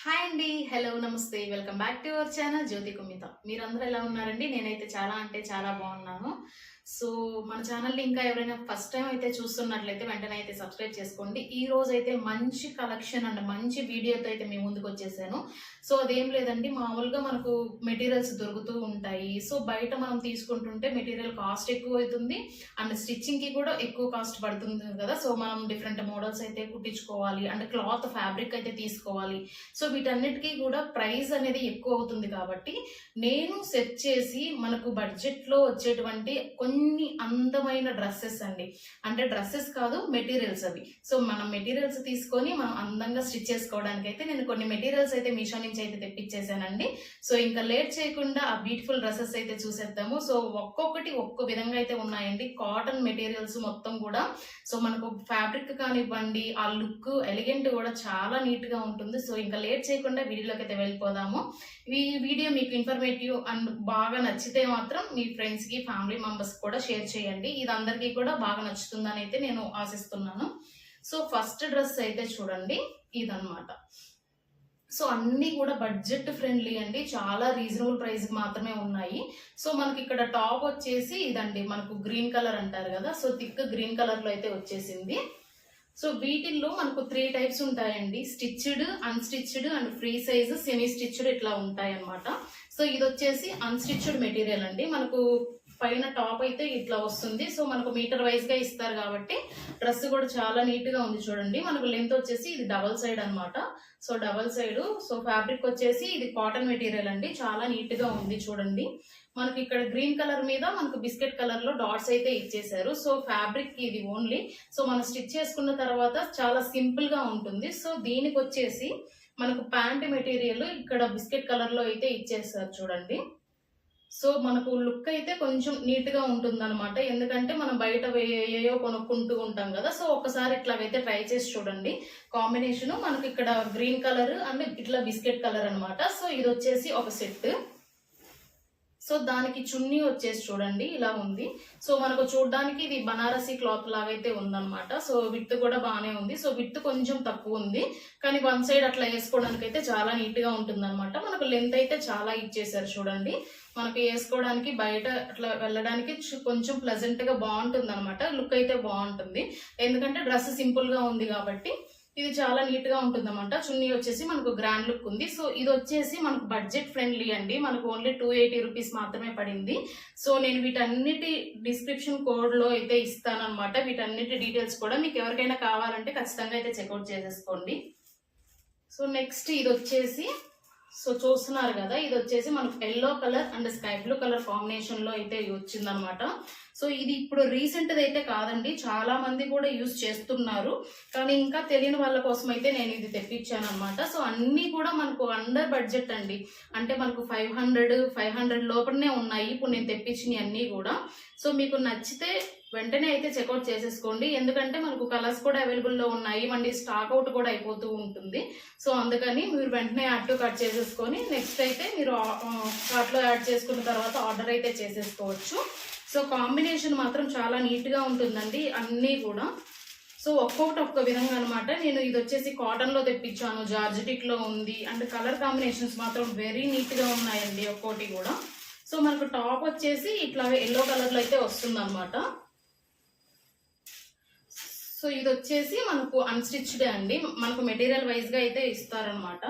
Hi అండి. Hello, నమస్తే. Welcome back to our channel Jyoti Kumita. మీరందరూ ఎలా ఉన్నారండి? నేనైతే చాలా అంటే చాలా బాగున్నాను. సో మన ఛానల్ని ఇంకా ఎవరైనా ఫస్ట్ టైం అయితే చూస్తున్నట్లయితే వెంటనే అయితే సబ్స్క్రైబ్ చేసుకోండి. ఈ రోజు అయితే మంచి కలెక్షన్ అండ్ మంచి వీడియోతో అయితే మీ ముందుకు వచ్చేసాను. సో అదేం లేదండి, మామూలుగా మనకు మెటీరియల్స్ దొరుకుతూ ఉంటాయి. సో బయట మనం తీసుకుంటుంటే మెటీరియల్ కాస్ట్ ఎక్కువ అవుతుంది అండ్ స్టిచ్చింగ్కి కూడా ఎక్కువ కాస్ట్ పడుతుంది కదా. సో మనం డిఫరెంట్ మోడల్స్ అయితే కుట్టించుకోవాలి అండ్ క్లాత్ ఫ్యాబ్రిక్ అయితే తీసుకోవాలి. సో వీటన్నిటికీ కూడా ప్రైస్ అనేది ఎక్కువ అవుతుంది కాబట్టి నేను సెట్ చేసి మనకు బడ్జెట్లో వచ్చేటువంటి కొన్ని అందమైన డ్రెస్సెస్ అండి. అంటే డ్రెస్సెస్ కాదు, మెటీరియల్స్ అవి. సో మనం మెటీరియల్స్ తీసుకొని మనం అందంగా స్టిచ్ చేసుకోవడానికి అయితే నేను కొన్ని మెటీరియల్స్ అయితే మీషో నుంచి అయితే తెప్పించేసానండి. సో ఇంకా లేట్ చేయకుండా ఆ బ్యూటిఫుల్ డ్రెస్సెస్ అయితే చూసేద్దాము. సో ఒక్కొక్కటి ఒక్కో విధంగా అయితే ఉన్నాయండి. కాటన్ మెటీరియల్స్ మొత్తం కూడా. సో మనకు ఫ్యాబ్రిక్ కానివ్వండి, ఆ లుక్ ఎలిగెంట్ కూడా చాలా నీట్ గా ఉంటుంది. సో ఇంకా లేట్ చేయకుండా వీడియోలోకి అయితే వెళ్ళిపోదాము. ఈ వీడియో మీకు ఇన్ఫర్మేటివ్ అండ్ బాగా నచ్చితే మాత్రం మీ ఫ్రెండ్స్ కి, ఫ్యామిలీ మెంబర్స్ కూడా షేర్ చేయండి. ఇది అందరికీ కూడా బాగా నచ్చుతుందని అయితే నేను ఆశిస్తున్నాను. సో ఫస్ట్ డ్రెస్ అయితే చూడండి, ఇదన్నమాట. సో అన్ని కూడా బడ్జెట్ ఫ్రెండ్లీ అండి, చాలా రీజనబుల్ ప్రైస్ మాత్రమే ఉన్నాయి. సో మనకి ఇక్కడ టాప్ వచ్చేసి ఇదండి, మనకు గ్రీన్ కలర్ అంటారు కదా. సో థిక్ గ్రీన్ కలర్ లో అయితే వచ్చేసింది. సో వీటిల్లో మనకు 3 టైప్స్ ఉంటాయండి: stitched, unstitched and free size, semi stitched ఇట్లా ఉంటాయి అన్నమాట. సో ఇది వచ్చేసి అన్స్టిచ్డ్ మెటీరియల్ అండి. మనకు పైన టాప్ అయితే ఇట్లా వస్తుంది. సో మనకు మీటర్ వైజ్ గా ఇస్తారు కాబట్టి డ్రెస్ కూడా చాలా నీట్ గా ఉంది. చూడండి, మనకు లెంత్ వచ్చేసి ఇది డబల్ సైడ్ అన్నమాట. So double side. So fabric వచ్చేసి ఇది కాటన్ మెటీరియల్ అండి, చాలా నీట్ గా ఉంది. చూడండి, మనకి ఇక్కడ గ్రీన్ కలర్ మీద మనకు బిస్కెట్ కలర్ లో డాట్స్ అయితే ఇచ్చేసారు. సో ఫ్యాబ్రిక్ ఇది ఓన్లీ. సో మనం స్టిచ్ చేసుకున్న తర్వాత చాలా సింపుల్ గా ఉంటుంది. సో దీనికి వచ్చేసి మనకు ప్యాంట్ మెటీరియల్ ఇక్కడ బిస్కెట్ కలర్ లో అయితే ఇచ్చేసారు. చూడండి, సో మనకు లుక్ అయితే కొంచెం నీట్ గా ఉంటుంది అనమాట. ఎందుకంటే మనం బయట ఏయో కొనుక్కుంటూ ఉంటాం కదా. సో ఒకసారి ఇట్లాగైతే ట్రై చేసి చూడండి. కాంబినేషన్ మనకి ఇక్కడ గ్రీన్ కలర్ అండ్ ఇట్లా బిస్కెట్ కలర్ అనమాట. సో ఇది వచ్చేసి ఒక సెట్. సో దానికి చున్నీ వచ్చేసి చూడండి ఇలా ఉంది. సో మనకు చూడడానికి ఇది బనారసీ క్లాత్ లాగైతే ఉందన్నమాట. సో విత్ కూడా బాగానే ఉంది. సో విత్ కొంచెం తక్కువ ఉంది, కానీ వన్ సైడ్ అట్లా వేసుకోవడానికి అయితే చాలా నీట్ గా ఉంటుంది అనమాట. మనకు లెంత్ అయితే చాలా ఇచ్చేసారు. చూడండి, మనకు వేసుకోవడానికి బయట అట్లా వెళ్ళడానికి కొంచెం ప్లెజెంట్ గా బాగుంటుంది అనమాట. లుక్ అయితే బాగుంటుంది, ఎందుకంటే డ్రెస్ సింపుల్ గా ఉంది కాబట్టి ఇది చాలా నీట్ గా ఉంటుంది అనమాట. చున్నీ వచ్చేసి మనకు గ్రాండ్ లుక్ ఉంది. సో ఇది వచ్చేసి మనకు బడ్జెట్ ఫ్రెండ్లీ అండి. మనకు ఓన్లీ 280 రూపీస్ మాత్రమే పడింది. సో నేను వీటన్నిటి డిస్క్రిప్షన్ కోడ్ లో అయితే ఇస్తాను అనమాట. వీటన్నిటి డీటెయిల్స్ కూడా మీకు ఎవరికైనా కావాలంటే ఖచ్చితంగా అయితే చెక్అవుట్ చేసేసుకోండి. సో నెక్స్ట్ ఇది వచ్చేసి, సో చూస్తున్నారు కదా, ఇది వచ్చేసి మనకు yellow colour and sky blue colour combination లో అయితే వచ్చిందనమాట. సో ఇది ఇప్పుడు రీసెంట్ అయితే కాదండి, చాలా మంది కూడా యూజ్ చేస్తున్నారు, కానీ ఇంకా తెలియని వాళ్ళ కోసం అయితే నేను ఇది తెప్పించాను అనమాట. సో అన్ని కూడా మనకు అండర్ బడ్జెట్ అండి. అంటే మనకు 500 లోపలనే ఉన్నాయి ఇప్పుడు నేను తెప్పించినవి అన్ని కూడా. సో మీకు నచ్చితే వెంటనే అయితే చెక్అవుట్ చేసేసుకోండి, ఎందుకంటే మనకు కలర్స్ కూడా అవైలబుల్లో ఉన్నాయి, మళ్ళీ స్టాక్ అవుట్ కూడా అయిపోతూ ఉంటుంది. సో అందుకని మీరు వెంటనే యాడ్ టు కట్ చేసేసుకొని నెక్స్ట్ అయితే మీరు కార్ట్లో యాడ్ చేసుకున్న తర్వాత ఆర్డర్ అయితే చేసేసుకోవచ్చు. సో కాంబినేషన్ మాత్రం చాలా నీట్ గా ఉంటుందండి అన్నీ కూడా. సో ఒక్కొక్కటి ఒక్క విధంగా అనమాట. నేను ఇది వచ్చేసి కాటన్ లో తెప్పించాను, జార్జెటిక్ లో ఉంది అండ్ కలర్ కాంబినేషన్స్ మాత్రం వెరీ నీట్ గా ఉన్నాయండి ఒక్కోటి కూడా. సో మనకు టాప్ వచ్చేసి ఇట్లా ఎల్లో కలర్ లో అయితే వస్తుంది అనమాట. సో ఇది వచ్చేసి మనకు అన్స్టిచ్డ్ అండి, మనకు మెటీరియల్ వైజ్ గా అయితే ఇస్తారనమాట.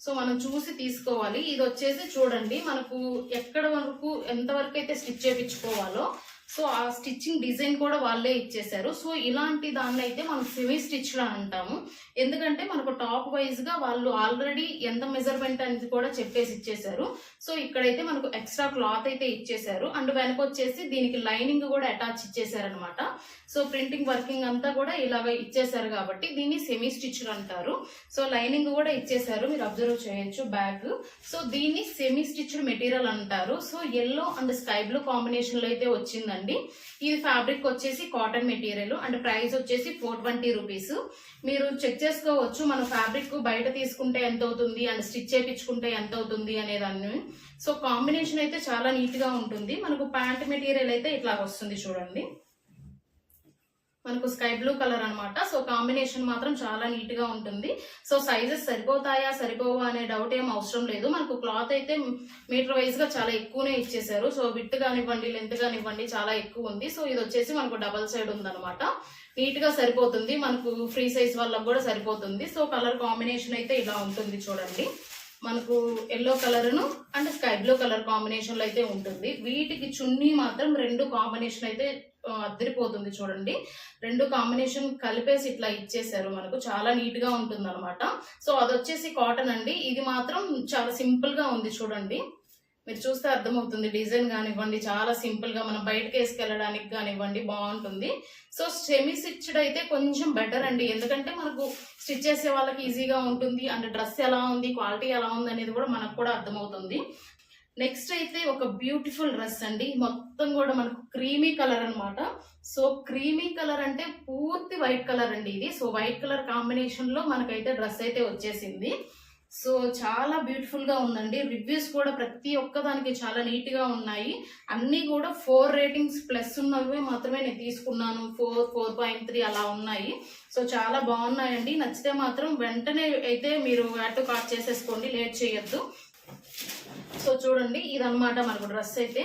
సో మనం చూసి తీసుకోవాలి. ఇది వచ్చేసి చూడండి, మనకు ఎక్కడ వరకు ఎంత వరకు అయితే స్టిచ్ చేయించుకోవాలో సో ఆ స్టిచ్చింగ్ డిజైన్ కూడా వాళ్ళే ఇచ్చేసారు. సో ఇలాంటి దాన్ని అయితే మనం సెమీ స్టిచ్డ్ అని అంటాము, ఎందుకంటే మనకు టాప్ వైజ్ గా వాళ్ళు ఆల్రెడీ ఎంత మెజర్మెంట్ అనేది కూడా చెప్పేసి ఇచ్చేసారు. సో ఇక్కడైతే మనకు ఎక్స్ట్రా క్లాత్ అయితే ఇచ్చేసారు అండ్ వెనక వచ్చేసి దీనికి లైనింగ్ కూడా అటాచ్ ఇచ్చేసారు అనమాట. సో ప్రింటింగ్ వర్కింగ్ అంతా కూడా ఇలాగ ఇచ్చేసారు కాబట్టి దీన్ని సెమీ స్టిచ్డ్ అంటారు. సో లైనింగ్ కూడా ఇచ్చేసారు, మీరు అబ్జర్వ్ చేయొచ్చు బ్యాక్. సో దీన్ని సెమీ స్టిచ్డ్ మెటీరియల్ అంటారు. So yellow and sky blue combination లో అయితే వచ్చిందండి. ఇది ఫ్యాబ్రిక్ వచ్చేసి కాటన్ మెటీరియల్ అండ్ ప్రైస్ వచ్చేసి 420 రూపీస్. మీరు చెక్ చేసుకోవచ్చు మన ఫ్యాబ్రిక్ బయట తీసుకుంటే ఎంత అవుతుంది అండ్ స్టిచ్ చేయించుకుంటే ఎంత అవుతుంది అనేదాన్ని. సో కాంబినేషన్ అయితే చాలా నీట్ గా ఉంటుంది. మనకు ప్యాంట్ మెటీరియల్ అయితే ఇట్లా వస్తుంది చూడండి. మనకు స్కై బ్లూ కలర్ అన్నమాట. సో కాంబినేషన్ మాత్రం చాలా నీట్ గా ఉంటుంది. సో సైజెస్ సరిపోతాయా సరిపోవా అనే డౌట్ ఏం అవసరం లేదు. మనకు క్లాత్ అయితే మీటర్ వైజ్ గా చాలా ఎక్కువనే ఇచ్చేసారు. సో విత్ కానివ్వండి లెంత్ కానివ్వండి చాలా ఎక్కువ ఉంది. సో ఇది వచ్చేసి మనకు డబల్ సైడ్ ఉందన్నమాట. నీట్ గా సరిపోతుంది, మనకు ఫ్రీ సైజ్ వాళ్ళకి కూడా సరిపోతుంది. సో కలర్ కాంబినేషన్ అయితే ఇలా ఉంటుంది చూడండి. మనకు ఎల్లో కలర్ ను and sky blue colour combination లో అయితే ఉంటుంది. వీటికి చున్నీ మాత్రం రెండు కాంబినేషన్ అయితే అద్దరిపోతుంది చూడండి. రెండు కాంబినేషన్ కలిపేసి ఇట్లా ఇచ్చేసారు, మనకు చాలా నీట్ గా ఉంటుంది అనమాట. సో అది వచ్చేసి కాటన్ అండి. ఇది మాత్రం చాలా సింపుల్ గా ఉంది చూడండి. మీరు చూస్తే అర్థమవుతుంది, డిజైన్ కానివ్వండి చాలా సింపుల్ గా మనం బయటకి వేసుకెళ్ళడానికి కానివ్వండి బాగుంటుంది. సో సెమీ స్టిచ్డ్ అయితే కొంచెం బెటర్ అండి, ఎందుకంటే మనకు స్టిచ్ చేసే వాళ్ళకి ఈజీగా ఉంటుంది అండ్ డ్రెస్ ఎలా ఉంది క్వాలిటీ ఎలా ఉంది అనేది కూడా మనకు కూడా అర్థమవుతుంది. నెక్స్ట్ అయితే ఒక బ్యూటిఫుల్ డ్రెస్ అండి, మొత్తం కూడా మనకు క్రీమీ కలర్ అన్నమాట. సో క్రీమీ కలర్ అంటే పూర్తి వైట్ కలర్ అండి ఇది. సో వైట్ కలర్ కాంబినేషన్ లో మనకైతే డ్రెస్ అయితే వచ్చేసింది. సో చాలా బ్యూటిఫుల్ గా ఉందండి. రివ్యూస్ కూడా ప్రతి ఒక్క దానికి చాలా నీట్ గా ఉన్నాయి. అన్ని కూడా 4 రేటింగ్స్ ప్లస్ ఉన్నవి మాత్రమే నేను తీసుకున్నాను. 4, 4.3 అలా ఉన్నాయి. సో చాలా బాగున్నాయండి. నచ్చితే మాత్రం వెంటనే అయితే మీరు యాడ్ టు కార్ట్ చేసేసుకోండి, లేట్ చేయొద్దు. సో చూడండి ఇదన్నమాట మనకు డ్రెస్ అయితే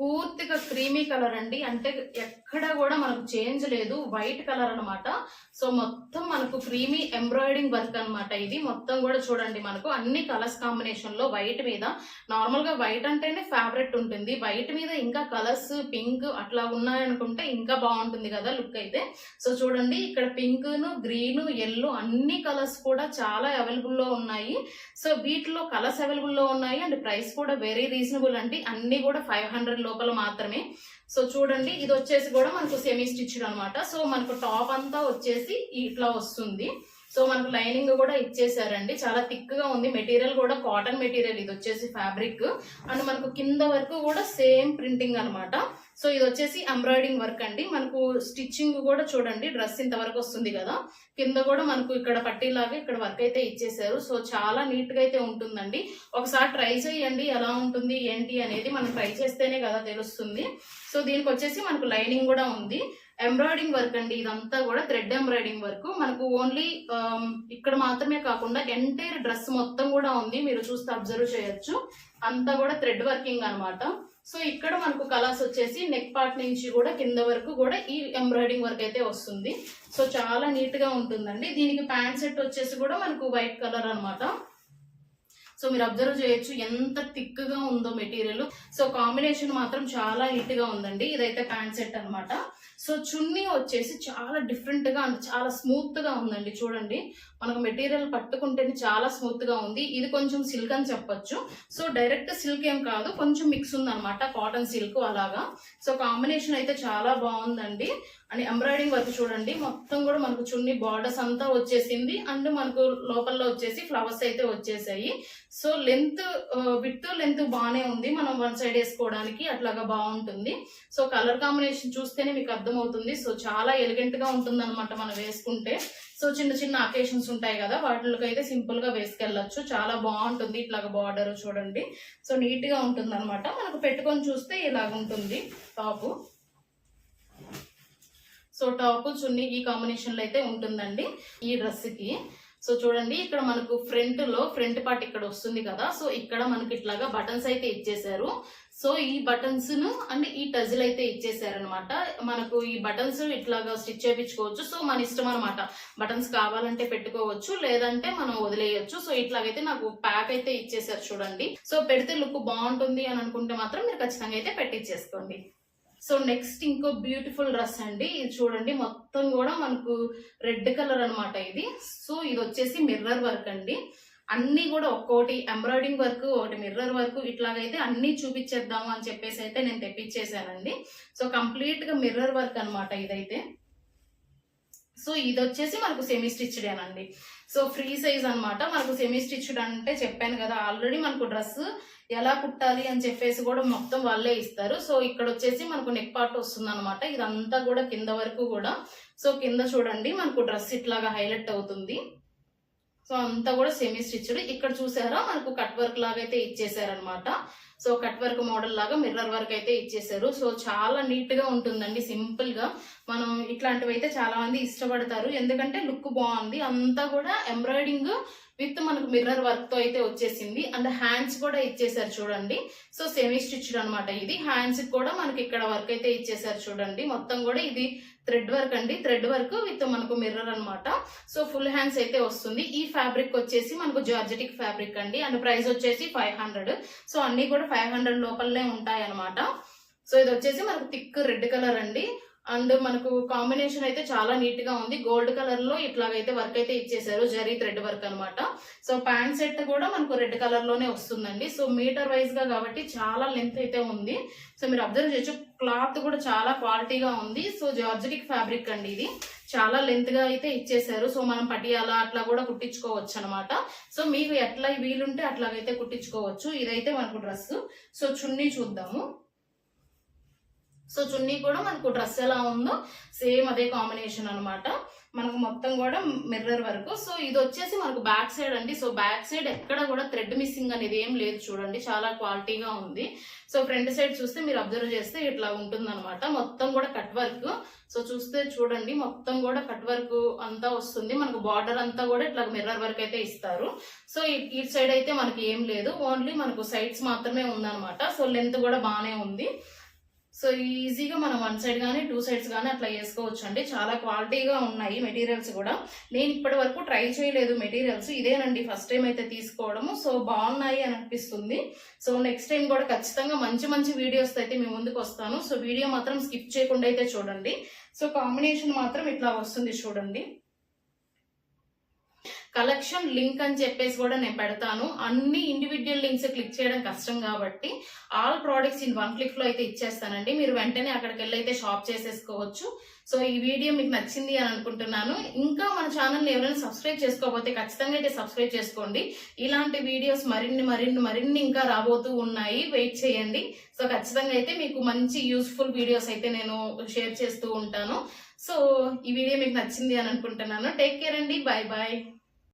పూర్తిగా క్రీమీ కలర్ అండి, అంటే ఎక్కడ కూడా మనకు చేంజ్ లేదు, వైట్ కలర్ అన్నమాట. సో మొత్తం మనకు క్రీమీ ఎంబ్రాయిడింగ్ వర్క్ అన్నమాట. ఇది మొత్తం కూడా చూడండి మనకు అన్ని కలర్స్ కాంబినేషన్ లో వైట్ మీద, నార్మల్ గా వైట్ అంటేనే ఫేవరెట్ ఉంటుంది, వైట్ మీద ఇంకా కలర్స్ పింక్ అట్లా ఉన్నాయనుకుంటే ఇంకా బాగుంటుంది కదా లుక్ అయితే. సో చూడండి ఇక్కడ పింక్ ను గ్రీన్ ఎల్లో అన్ని కలర్స్ కూడా చాలా అవైలబుల్ లో ఉన్నాయి. సో వీటిలో కలర్స్ అవైలబుల్ లో ఉన్నాయి అండ్ ప్రైస్ కూడా వెరీ రీజనబుల్ అండి, అన్ని కూడా 500 లోపల మాత్రమే. సో చూడండి ఇది వచ్చేసి కూడా మనకు సెమీ స్టిచ్డ్ అనమాట. సో మనకు టాప్ అంతా వచ్చేసి ఇట్లా వస్తుంది. సో మనకు లైనింగ్ కూడా ఇచ్చేసారండి, చాలా థిక్ గా ఉంది. మెటీరియల్ కూడా కాటన్ మెటీరియల్, ఇది వచ్చేసి ఫ్యాబ్రిక్ అండ్ మనకు కింద వరకు కూడా సేమ్ ప్రింటింగ్ అనమాట. సో ఇది వచ్చేసి ఎంబ్రాయిడింగ్ వర్క్ అండి. మనకు స్టిచ్చింగ్ కూడా చూడండి, డ్రెస్ ఇంత వరకు వస్తుంది కదా, కింద కూడా మనకు ఇక్కడ పట్టీలాగా ఇక్కడ వర్క్ అయితే ఇచ్చేసారు. సో చాలా నీట్ గా అయితే ఉంటుందండి. ఒకసారి ట్రై చేయండి ఎలా ఉంటుంది ఏంటి అనేది, మనం ట్రై చేస్తేనే కదా తెలుస్తుంది. సో దీనికి వచ్చేసి మనకు లైనింగ్ కూడా ఉంది. ఎంబ్రాయిడింగ్ వర్క్ అండి, ఇదంతా కూడా థ్రెడ్ ఎంబ్రాయిడింగ్ వర్క్. మనకు ఓన్లీ ఇక్కడ మాత్రమే కాకుండా ఎంటైర్ డ్రెస్ మొత్తం కూడా ఉంది, మీరు చూస్తే అబ్జర్వ్ చేయొచ్చు. అంతా కూడా థ్రెడ్ వర్కింగ్ అనమాట. సో ఇక్కడ మనకు కలర్స్ వచ్చేసి నెక్ పార్ట్ నుంచి కూడా కింద వరకు కూడా ఈ ఎంబ్రాయిడింగ్ వర్క్ అయితే వస్తుంది. సో చాలా నీట్ గా ఉంటుందండి. దీనికి ప్యాంట్ సెట్ వచ్చేసి కూడా మనకు వైట్ కలర్ అనమాట. సో మీరు అబ్జర్వ్ చేయొచ్చు ఎంత థిక్ గా ఉందో మెటీరియల్. సో కాంబినేషన్ మాత్రం చాలా నీట్ గా ఉందండి. ఇదైతే ప్యాంట్ సెట్ అనమాట. సో చున్నీ వచ్చేసి చాలా డిఫరెంట్ గా అండ్ చాలా స్మూత్ గా ఉందండి. చూడండి మనకు మెటీరియల్ పట్టుకుంటేనే చాలా స్మూత్ గా ఉంది. ఇది కొంచెం సిల్క్ అని చెప్పొచ్చు. సో డైరెక్ట్ సిల్క్ ఏం కాదు, కొంచెం మిక్స్ ఉంది అనమాట, కాటన్ సిల్క్ అలాగా. సో కాంబినేషన్ అయితే చాలా బాగుందండి. అండ్ ఎంబ్రాయిడింగ్ వర్క్ చూడండి, మొత్తం కూడా మనకు చున్నీ బార్డర్స్ అంతా వచ్చేసింది అండ్ మనకు లోపల వచ్చేసి ఫ్లవర్స్ అయితే వచ్చేసాయి. సో లెంత్ విత్ లెంత్ బాగానే ఉంది, మనం వన్ సైడ్ వేసుకోవడానికి అట్లాగా బాగుంటుంది. సో కలర్ కాంబినేషన్ చూస్తేనే మీకు అర్థమవుతుంది. సో చాలా ఎలిగెంట్ గా ఉంటుంది అనమాట మనం వేసుకుంటే. సో చిన్న చిన్న అకేషన్స్ ఉంటాయి కదా, వాటికి అయితే సింపుల్ గా వేసుకెళ్ళచ్చు, చాలా బాగుంటుంది. ఇట్లాగా బార్డర్ చూడండి, సో నీట్ గా ఉంటుంది అనమాట. మనకు పెట్టుకొని చూస్తే ఇలాగ ఉంటుంది టాప్. సో టాప్ చున్నీ ఈ కాంబినేషన్ లో అయితే ఉంటుందండి ఈ డ్రెస్ కి. సో చూడండి ఇక్కడ మనకు ఫ్రంట్ పార్ట్ ఇక్కడ వస్తుంది కదా, సో ఇక్కడ మనకి ఇట్లాగా బటన్స్ అయితే ఇచ్చేసారు. సో ఈ బటన్స్ ను అండ్ ఈ టజిల్ అయితే ఇచ్చేసారనమాట. మనకు ఈ బటన్స్ ఇట్లాగా స్టిచ్ చేయించుకోవచ్చు. సో మన ఇష్టం అనమాట, బటన్స్ కావాలంటే పెట్టుకోవచ్చు లేదంటే మనం వదిలేయచ్చు. సో ఇట్లాగైతే నాకు ప్యాక్ అయితే ఇచ్చేసారు చూడండి. సో పెడితే లుక్ బాగుంటుంది అని అనుకుంటే మాత్రం మీరు ఖచ్చితంగా అయితే పెట్టించేసుకోండి. సో నెక్స్ట్ ఇంకో బ్యూటిఫుల్ డ్రెస్ అండి, ఇది చూడండి మొత్తం కూడా మనకు రెడ్ కలర్ అనమాట ఇది. సో ఇది వచ్చేసి మిర్రర్ వర్క్ అండి. అన్ని కూడా ఒక్కోటి ఎంబ్రాయిడింగ్ వర్క్ ఒకటి మిర్రర్ వర్క్ ఇట్లాగైతే అన్ని చూపించేద్దాము అని చెప్పేసి అయితే నేను తెప్పించేసానండి. సో కంప్లీట్ గా మిర్రర్ వర్క్ అనమాట ఇదైతే. సో ఇది వచ్చేసి మనకు సెమీ స్టిచ్డ్ ఏనండి. సో ఫ్రీ సైజ్ అనమాట. మనకు సెమీ స్టిచ్డ్ అంటే చెప్పాను కదా ఆల్రెడీ, మనకు డ్రెస్ ఎలా కుట్టాలి అని చెప్పేసి కూడా మొత్తం వాళ్ళే ఇస్తారు. సో ఇక్కడ వచ్చేసి మనకు నెక్ పార్ట్ వస్తుంది అనమాట. ఇదంతా కూడా కింద వరకు కూడా. సో కింద చూడండి మనకు డ్రెస్ ఇట్లాగా హైలైట్ అవుతుంది. సో అంతా కూడా సెమీ స్టిచ్డ్. ఇక్కడ చూసారా మనకు కట్ వర్క్ లాగా అయితే ఇచ్చేసారనమాట. సో కట్ వర్క్ మోడల్ లాగా మిర్రర్ వర్క్ అయితే ఇచ్చేసారు. సో చాలా నీట్ గా ఉంటుందండి, సింపుల్ గా. మనం ఇట్లాంటివి అయితే చాలా మంది ఇష్టపడతారు, ఎందుకంటే లుక్ బాగుంది. అంతా కూడా ఎంబ్రాయిడింగ్ విత్ మనకు మిర్రర్ వర్క్ తో అయితే వచ్చేసింది. అండ్ హ్యాండ్స్ కూడా ఇచ్చేసారు చూడండి. సో సెమీ స్టిచ్డ్ అనమాట ఇది. హ్యాండ్స్ కూడా మనకి ఇక్కడ వర్క్ అయితే ఇచ్చేసారు చూడండి. మొత్తం కూడా ఇది థ్రెడ్ వర్క్ అండి, థ్రెడ్ వర్క్ విత్ మనకు మిర్రర్ అనమాట. సో ఫుల్ హ్యాండ్స్ అయితే వస్తుంది. ఈ ఫ్యాబ్రిక్ వచ్చేసి మనకు జార్జెటిక్ ఫ్యాబ్రిక్ అండి. అండ్ ప్రైస్ వచ్చేసి 500. సో అన్ని కూడా 500 లోపలనే ఉంటాయి అనమాట. సో ఇది వచ్చేసి మనకు థిక్ రెడ్ కలర్ అండి. అండ్ మనకు కాంబినేషన్ అయితే చాలా నీట్ గా ఉంది. గోల్డ్ కలర్ లో ఇట్లాగైతే వర్క్ అయితే ఇచ్చేసారు, జరీ థ్రెడ్ వర్క్ అనమాట. సో ప్యాంట్ సెట్ కూడా మనకు రెడ్ కలర్ లోనే వస్తుందండి. సో మీటర్ వైజ్ గా కాబట్టి చాలా లెంత్ అయితే ఉంది. సో మీరు అబ్జర్వ్ చేయొచ్చు, క్లాత్ కూడా చాలా క్వాలిటీగా ఉంది. సో జార్జెటిక్ ఫ్యాబ్రిక్ అండి ఇది, చాలా లెంత్ గా అయితే ఇచ్చేసారు. సో మనం పటియాలా అట్లా కూడా కుట్టించుకోవచ్చు అనమాట. సో మీకు ఎట్లా వీలుంటే అట్లాగైతే కుట్టించుకోవచ్చు. ఇదైతే మనకు డ్రెస్. సో చున్నీ చూద్దాము. సో చున్నీ కూడా మనకు డ్రెస్ ఎలా ఉందో సేమ్ అదే కాంబినేషన్ అనమాట. మనకు మొత్తం కూడా మిర్రర్ వరకు. సో ఇది వచ్చేసి మనకు బ్యాక్ సైడ్ అండి. సో బ్యాక్ సైడ్ ఎక్కడ కూడా థ్రెడ్ మిస్సింగ్ అనేది ఏం లేదు చూడండి, చాలా క్వాలిటీగా ఉంది. సో ఫ్రంట్ సైడ్ చూస్తే మీరు అబ్జర్వ్ చేస్తే ఇట్లా ఉంటుంది అనమాట. మొత్తం కూడా కట్ వర్క్. సో చూస్తే చూడండి, మొత్తం కూడా కట్ వర్క్ అంతా వస్తుంది. మనకు బార్డర్ అంతా కూడా ఇట్లా మిర్రర్ వర్క్ అయితే ఇస్తారు. సో ఈ సైడ్ అయితే మనకి ఏం లేదు, ఓన్లీ మనకు సైడ్స్ మాత్రమే ఉందన్నమాట. సో లెంత్ కూడా బాగానే ఉంది. సో ఈజీగా మనం వన్ సైడ్ కానీ 2 సైడ్స్ కానీ అట్లా వేసుకోవచ్చు అండి. చాలా క్వాలిటీగా ఉన్నాయి మెటీరియల్స్ కూడా. నేను ఇప్పటి వరకు ట్రై చేయలేదు మెటీరియల్స్, ఇదేనండి ఫస్ట్ టైం అయితే తీసుకోవడము. సో బాగున్నాయి అని అనిపిస్తుంది. సో నెక్స్ట్ టైం కూడా ఖచ్చితంగా మంచి మంచి వీడియోస్ అయితే మీ ముందుకు వస్తాను. సో వీడియో మాత్రం స్కిప్ చేయకుండా అయితే చూడండి. సో కాంబినేషన్ మాత్రం ఇట్లా వస్తుంది చూడండి. కలెక్షన్ లింక్ అని చెప్పేసి కూడా నేను పెడతాను. అన్ని ఇండివిజువల్ లింక్స్ క్లిక్ చేయడం కష్టం కాబట్టి ఆల్ ప్రోడక్ట్స్ ఇన్ 1 క్లిక్ లో అయితే ఇచ్చేస్తానండి. మీరు వెంటనే అక్కడికి వెళ్ళి అయితే షాప్ చేసేసుకోవచ్చు. సో ఈ వీడియో మీకు నచ్చింది అని అనుకుంటున్నాను. ఇంకా మన ఛానల్ని ఎవరైనా సబ్స్క్రైబ్ చేసుకోకపోతే ఖచ్చితంగా అయితే సబ్స్క్రైబ్ చేసుకోండి. ఇలాంటి వీడియోస్ మరిన్ని ఇంకా రాబోతూ ఉన్నాయి, వెయిట్ చేయండి. సో ఖచ్చితంగా అయితే మీకు మంచి యూస్ఫుల్ వీడియోస్ అయితే నేను షేర్ చేస్తూ ఉంటాను. సో ఈ వీడియో మీకు నచ్చింది అని అనుకుంటున్నాను. టేక్ కేర్ అండి, బాయ్ బాయ్.